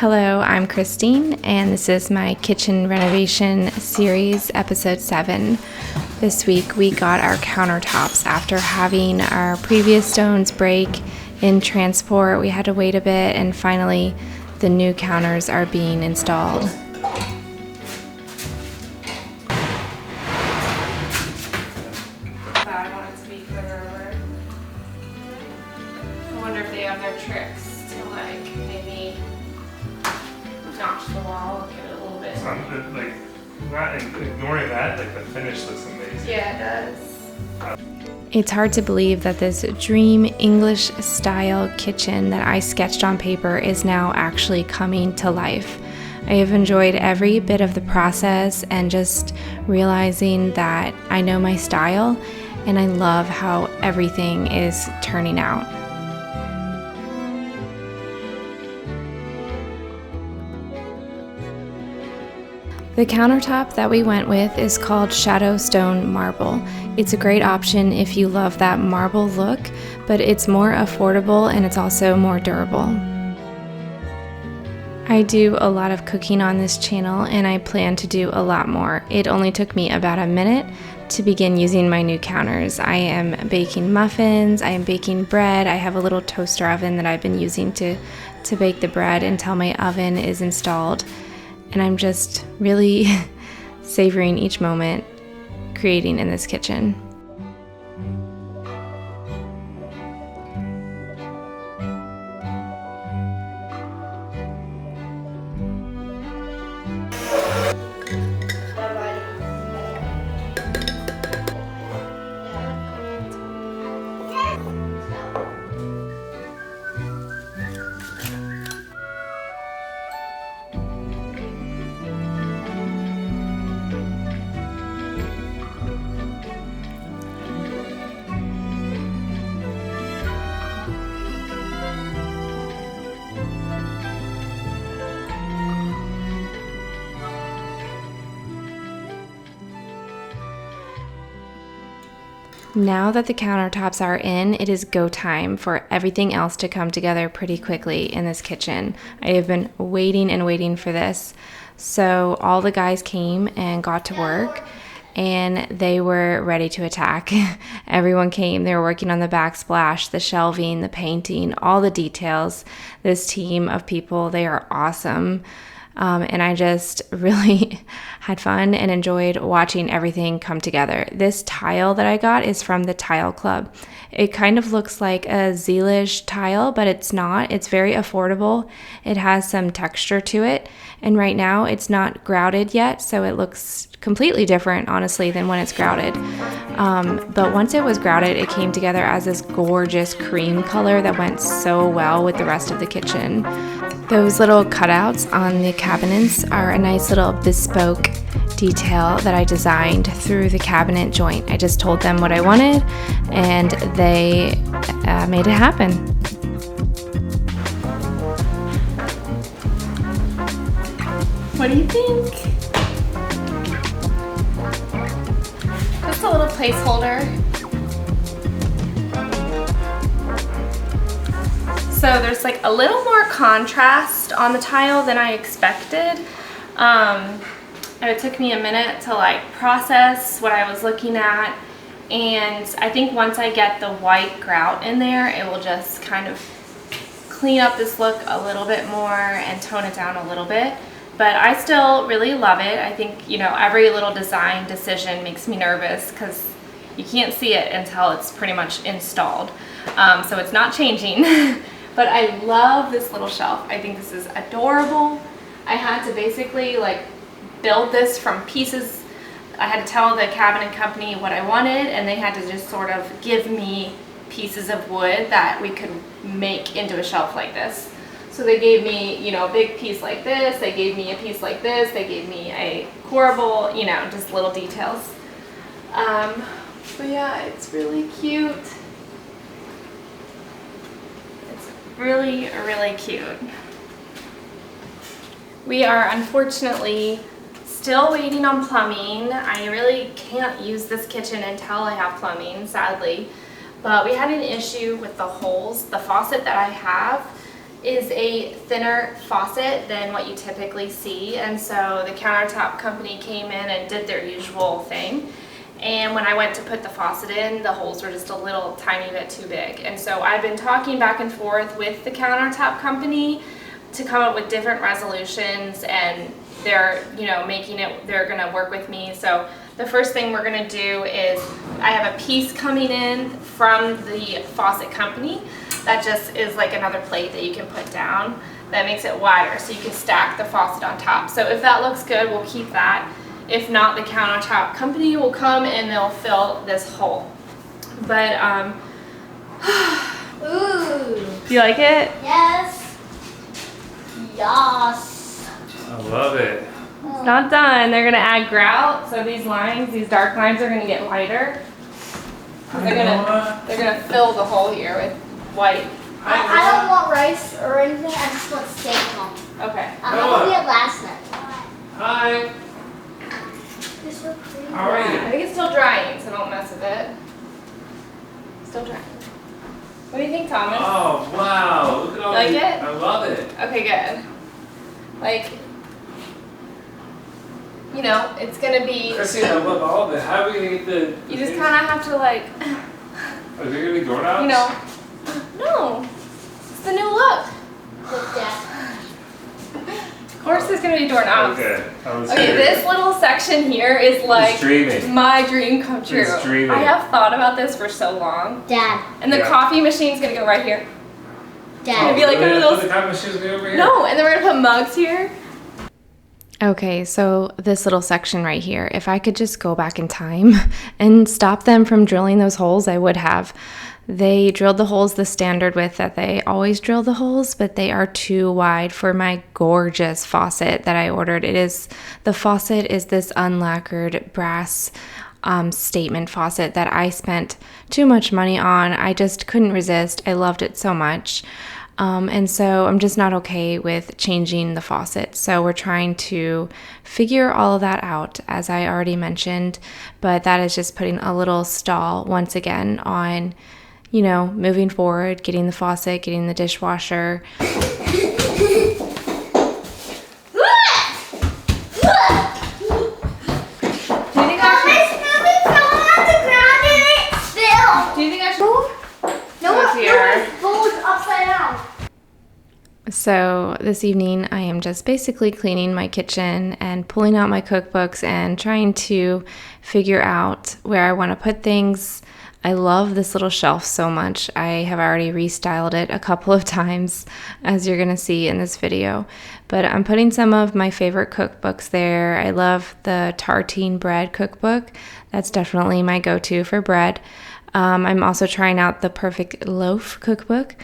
Hello, I'm Christine, and this is my kitchen renovation series, episode 7. This week we got our countertops. After having our previous stones break in transport, we had to wait a bit, and finally the new counters are being installed. I want it to be clear over. I wonder if they have their tricks to maybe notch the wall, get it a little bit. Not ignoring that, the finish looks amazing. Yeah, it does. It's hard to believe that this dream English style kitchen that I sketched on paper is now actually coming to life. I have enjoyed every bit of the process and just realizing that I know my style and I love how everything is turning out. The countertop that we went with is called Shadow Stone Marble. It's a great option if you love that marble look, but it's more affordable and it's also more durable. I do a lot of cooking on this channel and I plan to do a lot more. It only took me about a minute to begin using my new counters. I am baking muffins, I am baking bread, I have a little toaster oven that I've been using to bake the bread until my oven is installed. And I'm just really savoring each moment creating in this kitchen. Now that the countertops are in, it is go time for everything else to come together pretty quickly in this kitchen. I have been waiting and waiting for this. So all the guys came and got to work and they were ready to attack. Everyone came. They were working on the backsplash, the shelving, the painting, all the details. This team of people, they are awesome. And I just really had fun and enjoyed watching everything come together. This tile that I got is from the Tile Club. It kind of looks like a Zealish tile, but it's not. It's very affordable. It has some texture to it. And right now it's not grouted yet, so it looks completely different, honestly, than when it's grouted. But once it was grouted, it came together as this gorgeous cream color that went so well with the rest of the kitchen. Those little cutouts on the cabinets are a nice little bespoke detail that I designed through the cabinet joint. I just told them what I wanted and they made it happen. What do you think? Just a little placeholder. So there's a little more contrast on the tile than I expected. It took me a minute to process what I was looking at, and I think once I get the white grout in there, it will just kind of clean up this look a little bit more and tone it down a little bit. But I still really love it. I think, every little design decision makes me nervous because you can't see it until it's pretty much installed. So it's not changing. But I love this little shelf. I think this is adorable. I had to basically build this from pieces. I had to tell the cabinet company what I wanted, and they had to just sort of give me pieces of wood that we could make into a shelf like this. So they gave me, a big piece like this. They gave me a piece like this. They gave me a corbel, just little details. But yeah, it's really cute. Really, really cute. We are unfortunately still waiting on plumbing. I really can't use this kitchen until I have plumbing, sadly. But we had an issue with the holes. The faucet that I have is a thinner faucet than what you typically see, and so the Countertop company came in and did their usual thing. And when I went to put the faucet in, the holes were just a little tiny bit too big. And so I've been talking back and forth with the Countertop company to come up with different resolutions, and they're, you know, they're gonna work with me. So the first thing we're gonna do is, I have a piece coming in from the faucet company that just is like another plate that you can put down that makes it wider so you can stack the faucet on top. So if that looks good, we'll keep that. If not, the Countertop company will come and they'll fill this hole. But Ooh. do you like it? Yes. Yes. I love it. It's not done. They're gonna add grout, so these lines, these dark lines, are gonna get lighter. They're gonna fill the hole here with white. I don't want rice or anything. I just want steak home. Okay. I'm gonna get last night. Hi. This looks pretty. How are I you? think it's still drying, so don't mess with it. Still drying. What do you think, Thomas? Oh wow! Look at all Like these. it? I love it. Okay, good. Like, you know, it's gonna be. Chrissy, I love all of it. How are we gonna get the? You just kind of have to like, Are there gonna be doorknobs? you know. No, it's the new look. Look, Dad. Of course, there's gonna be doorknobs. Okay. I was Okay, serious. this little section here is like It's dreaming. my dream come true. It's dreaming. I have thought about this for so long. Dad. And the Yeah. coffee machine's gonna go right here. Dad. be like really? one of That's those- what the time machine's gonna be over here? No, and then we're gonna put mugs here. Okay, so this little section right here, if I could just go back in time and stop them from drilling those holes, I would have. They drilled the holes the standard width that they always drill the holes, but they are too wide for my gorgeous faucet that I ordered. The faucet is this unlacquered brass statement faucet that I spent too much money on. I just couldn't resist. I loved it so much. And so I'm just not okay with changing the faucet. So we're trying to figure all of that out, as I already mentioned, but that is just putting a little stall once again on, you know, moving forward, getting the faucet, getting the dishwasher. Do you think I should move? No, Oh, dear. no, fold upside down. So this evening I am just basically cleaning my kitchen and pulling out my cookbooks and trying to figure out where I want to put things. I love this little shelf so much. I have already restyled it a couple of times, as you're going to see in this video. But I'm putting some of my favorite cookbooks there. I love the tartine bread cookbook. That's definitely my go-to for bread. I'm also trying out the perfect loaf cookbook.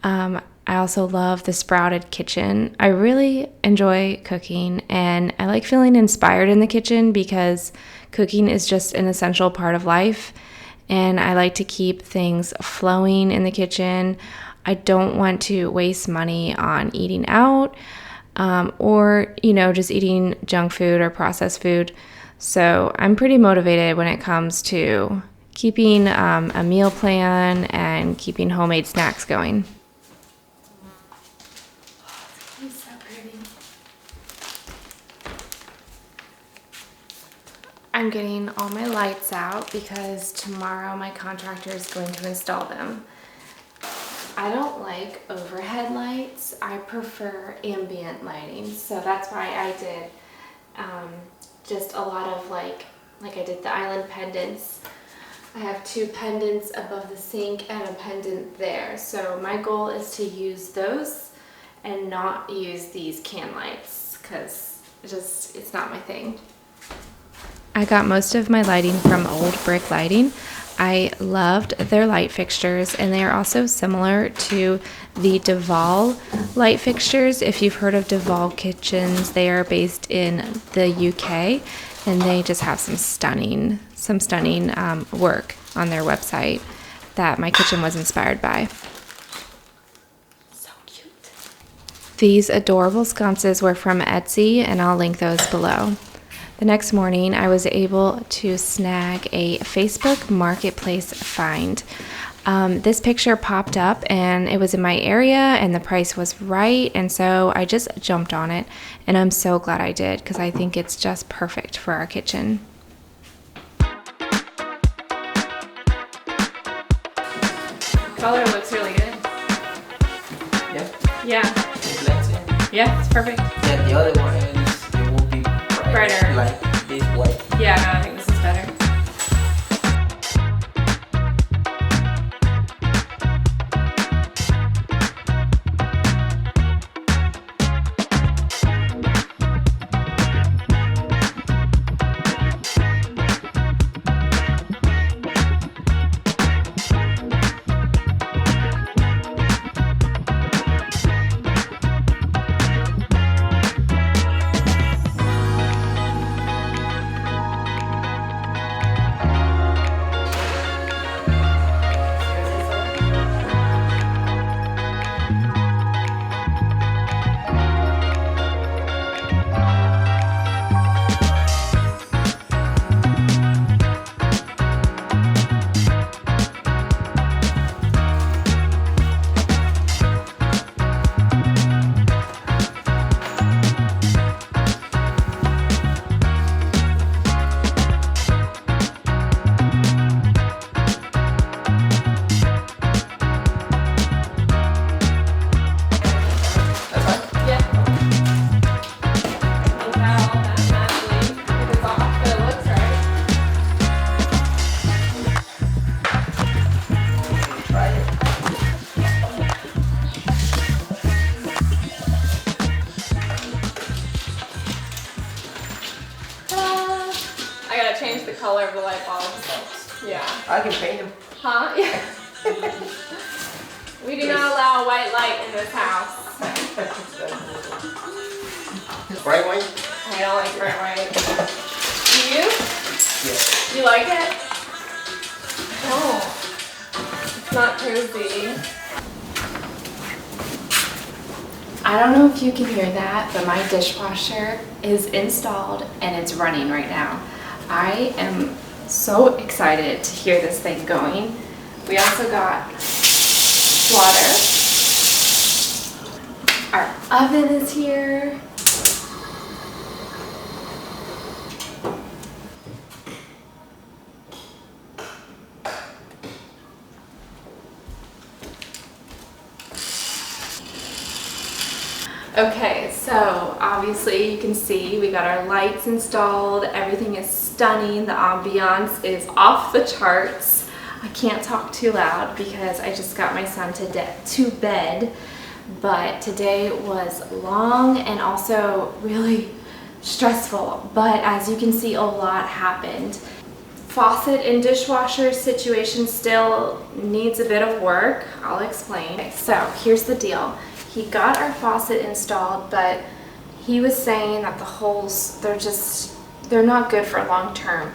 I also love the sprouted kitchen. I really enjoy cooking, and I like feeling inspired in the kitchen because cooking is just an essential part of life. And I like to keep things flowing in the kitchen. I don't want to waste money on eating out or, you know, just eating junk food or processed food. So I'm pretty motivated when it comes to keeping a meal plan and keeping homemade snacks going. So pretty. I'm getting all my lights out because tomorrow my contractor is going to install them. I don't like overhead lights. I prefer ambient lighting. So that's why I did just a lot of like I did the island pendants. I have 2 pendants above the sink and a pendant there. So my goal is to use those and not use these can lights because it's not my thing. I got most of my lighting from Old Brick Lighting. I loved their light fixtures, and they are also similar to the Duval light fixtures. If you've heard of Duval kitchens, they are based in the UK, and they just have some stunning work on their website that my kitchen was inspired by. So cute. These adorable sconces were from Etsy, and I'll link those below. The next morning, I was able to snag a Facebook Marketplace find. This picture popped up and it was in my area and the price was right, and so I just jumped on it, and I'm so glad I did because I think it's just perfect for our kitchen. Color looks really good. Yeah. Yeah. It blends in. Yeah, it's perfect. Yeah, the other one is it will be Brighter. like this white. Yeah, no, I think this is better. I gotta change the color of the light bulbs. Yeah. I can paint them. Huh? Yeah. We do not allow white light in this house. Bright white? I don't like bright white. Do you? Yeah. You like it? Oh. It's not cozy. I don't know if you can hear that, but my dishwasher is installed and it's running right now. I am so excited to hear this thing going. We also got water. Our oven is here. Okay, so obviously you can see we got our lights installed. Everything is stunning. The ambiance is off the charts. I can't talk too loud because I just got my son to bed. But today was long and also really stressful. But as you can see, a lot happened. Faucet and dishwasher situation still needs a bit of work. I'll explain. Okay, so here's the deal. He got our faucet installed, but he was saying that the holes, they're not good for long term.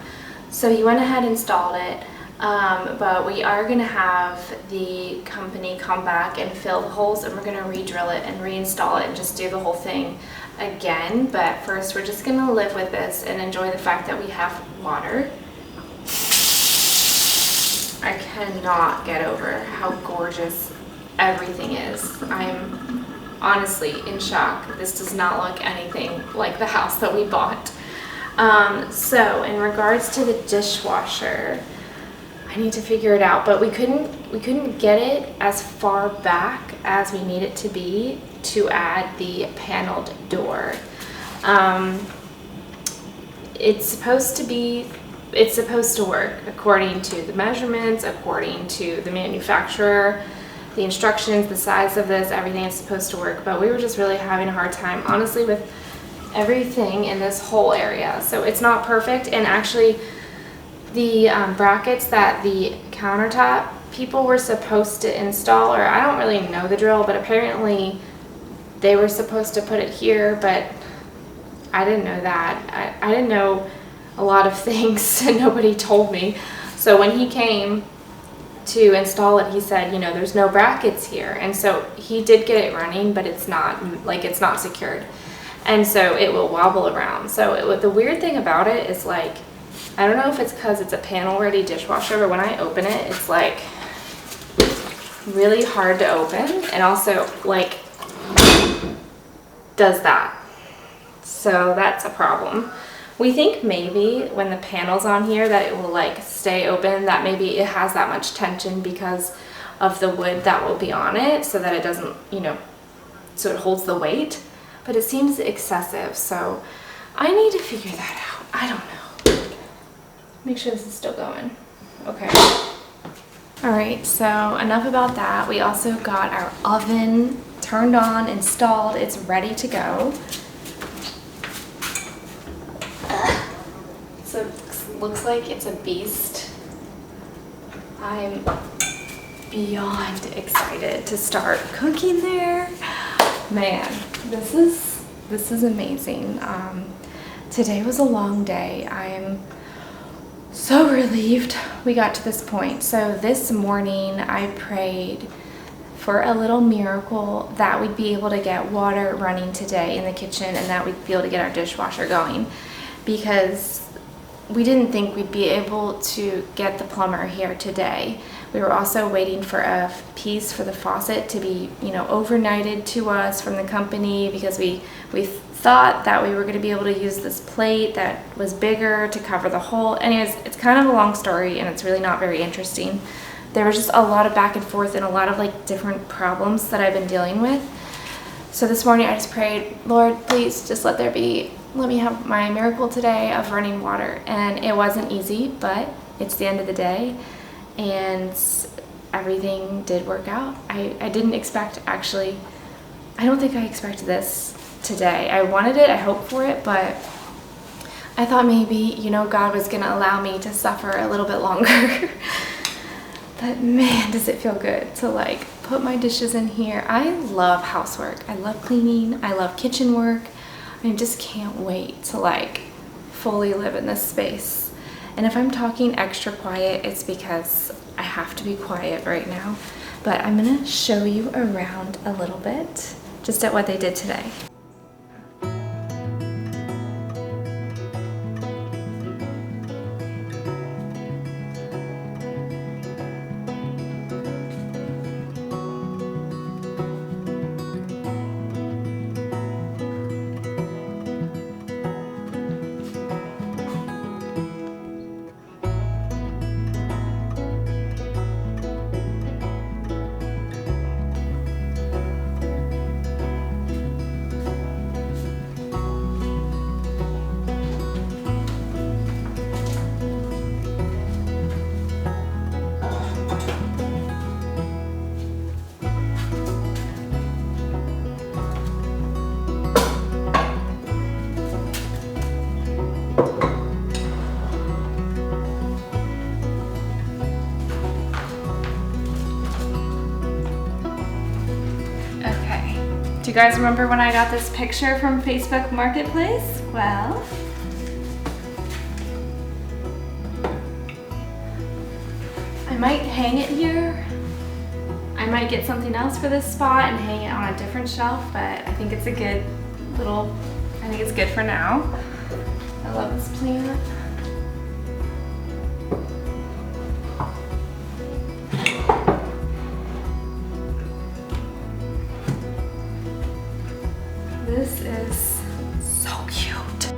So he went ahead and installed it, but we are gonna have the company come back and fill the holes, and we're gonna re-drill it and reinstall it and just do the whole thing again. But first, we're just gonna live with this and enjoy the fact that we have water. I cannot get over how gorgeous everything is. I'm honestly in shock. This does not look anything like the house that we bought. So in regards to the dishwasher, I need to figure it out, but we couldn't get it as far back as we need it to be to add the paneled door. It's supposed to work according to the measurements, according to the manufacturer, the instructions, the size of this, everything is supposed to work, but we were just really having a hard time, honestly, with everything in this whole area. So it's not perfect, and actually the brackets that the countertop people were supposed to install, or I don't really know the drill, but apparently they were supposed to put it here, but I didn't know that. I didn't know a lot of things and nobody told me. So when he came to install it, he said, you know, there's no brackets here. And so he did get it running, but it's not secured. And so it will wobble around. So the weird thing about it is, like, I don't know if it's because it's a panel ready dishwasher, but when I open it, it's like really hard to open and also like does that. So that's a problem. We think maybe when the panel's on here that it will like stay open, that maybe it has that much tension because of the wood that will be on it so that it doesn't, you know, so it holds the weight. But it seems excessive, so I need to figure that out. I don't know. Make sure this is still going. Okay. All right, so enough about that. We also got our oven turned on, installed. It's ready to go. So it looks like it's a beast. I'm beyond excited to start cooking there. Man, this is amazing. Today was a long day. I'm so relieved we got to this point. So this morning I prayed for a little miracle that we'd be able to get water running today in the kitchen and that we'd be able to get our dishwasher going, because we didn't think we'd be able to get the plumber here today. We were also waiting for a piece for the faucet to be, you know, overnighted to us from the company, because we thought that we were going to be able to use this plate that was bigger to cover the hole. Anyways, it's kind of a long story and it's really not very interesting. There was just a lot of back and forth and a lot of like different problems that I've been dealing with. So this morning I just prayed, Lord, please just let me have my miracle today of running water. And it wasn't easy, but it's the end of the day and everything did work out. I didn't expect, actually, I don't think I expected this today. I wanted it, I hoped for it, but I thought maybe, you know, God was gonna allow me to suffer a little bit longer. But man, does it feel good to like put my dishes in here. I love housework. I love cleaning. I love kitchen work. I just can't wait to like fully live in this space. And if I'm talking extra quiet, it's because I have to be quiet right now. But I'm gonna show you around a little bit, just at what they did today. Do you guys remember when I got this picture from Facebook Marketplace? Well, I might hang it here. I might get something else for this spot and hang it on a different shelf, but I think it's a good little, I think it's good for now. I love this plant. This is so cute.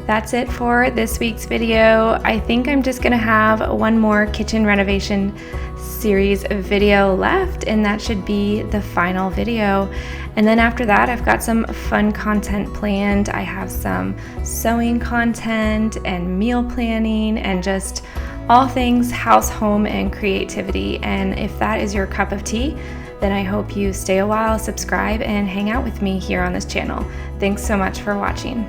That's it for this week's video. I think I'm just gonna have one more kitchen renovation series video left, and that should be the final video. And then after that, I've got some fun content planned. I have some sewing content and meal planning and just all things house, home, and creativity. And if that is your cup of tea, then I hope you stay a while, subscribe, and hang out with me here on this channel. Thanks so much for watching.